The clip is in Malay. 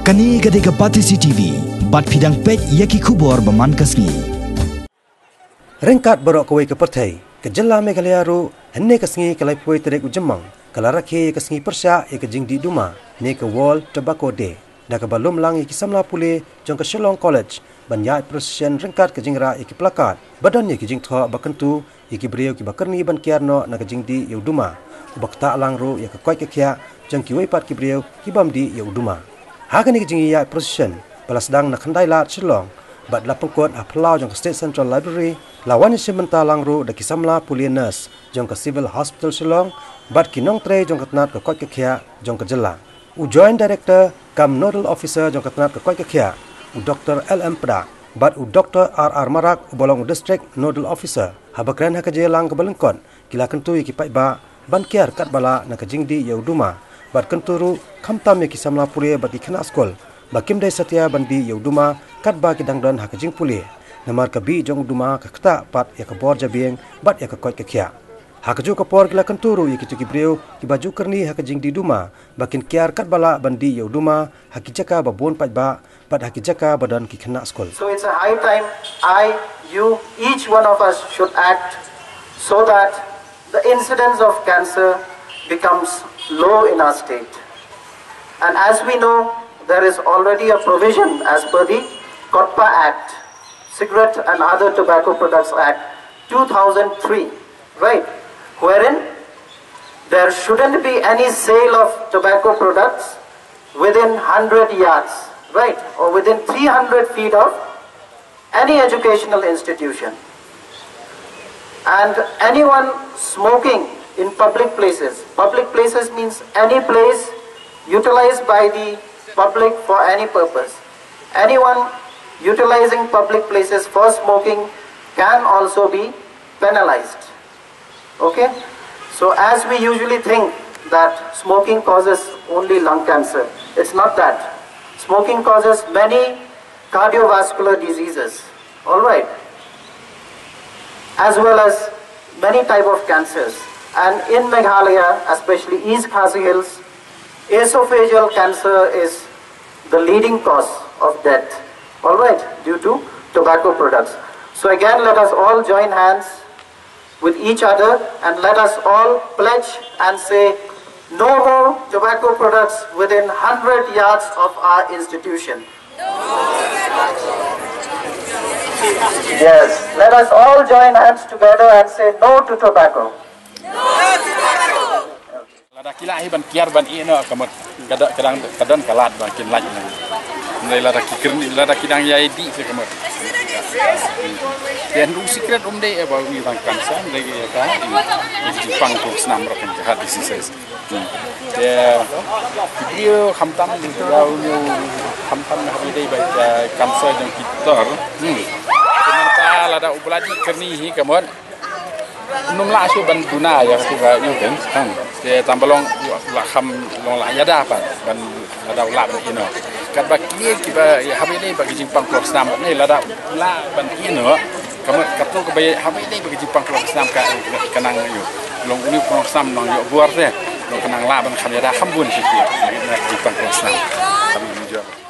Kani gade ke Pyrthei TV, bat pidang pek yaki kubor baman kasni. Ryngkat Baroh Kawei ke Pyrthei, ke Jela Meghalaya ru henne kasni ke Laipoi terek ujemang, ke Rakhe kasni Persya ke jingdi duma, ne ke World Tobacco Day. Da ke balum lang iki samla pule jong ke Shillong College, banyak presiden Ryngkat ke jingra iki plakat, badan iki jing tho bakentu iki beriau ki bakerni ban kiarno na ke jingdi yauduma. Bakta lang ru ya ke koi ke kya jong ki weipat ki beriau ki bamdi yauduma. Hagan iki jing ya presiden balas dang na khandai lat Shillong, bat la pengkot a plau jong ke State Central Library, lawan simenta lang ru da ki samla pule nurse jong ke Civil Hospital Shillong, bat ki nong tre jong ke tnat ke koi ke kya jong ke Jela. U Joint Director kam Nodal Officer jong ke tnat ke koi ke kya, u Dr. LM Pda, bat u Dr. RR Marak u bolong u District Nodal Officer, habakran ha ke jelang ke balengkot, kila kentu ki pai ba ban kiar kat bala na ke jingdi yauduma, bat kenturu kamtam ya ki samla pule bat ki kena skol, bakim dai setia bandi yauduma kat ba ki dangdan ha ke jing pule, namar ke bi jong uduma ke keta pat ya ke bor jabing bat ya ke koi ke kya. Ha ke ju ke por kila kenturu ya ki tu ki breu ki baju kerni ha ke jingdi duma, bakin kiar kat bala bandi yauduma ha ki jaka babon pat ba, bat ha ki jaka badan ki kena skol. So it's a high time you, each one of us should act so that the incidence of cancer becomes low in our state. And as we know, there is already a provision as per the COTPA Act, Cigarette and Other Tobacco Products Act 2003, right? Wherein there shouldn't be any sale of tobacco products within 100 yards, right? Or within 300 feet of any educational institution. And anyone smoking in public places means any place utilized by the public for any purpose. Anyone utilizing public places for smoking can also be penalized. Okay? So as we usually think that smoking causes only lung cancer, it's not that. Smoking causes many cardiovascular diseases, alright, as well as many type of cancers. And in Meghalaya, especially East Khasi Hills, esophageal cancer is the leading cause of death, alright, due to tobacco products. So again, let us all join hands with each other and let us all pledge and say no more tobacco products within 100 yards of our institution. Yes, let us all join hands together and say no to tobacco. Lada kila hi ban kiar ban ino kamot kadang kalat ban kin laj nai lada kidang yai di se kamot dan u secret dei about ni bang kansa nai ya ka di pang ko snam ro kan jahat diseases dia video khamtam rau nu khamtam ha dei ba kansa jang kitor ta lada ubladi kerni hi kamot num la su ban guna ya tu ga yu kan kan ke tambalong la kham long la ya da pa ban la da la ban ino kat ba kli ki ba ya habi dei ba ki pang klok snam nei la da la ban ino kamu kat tu ke ba habi dei ba ki pang klok snam ka kanang yu long uni klok snam nong yo buar se long kanang la ban kham ya da kham bun ki pang klok snam kami menjawab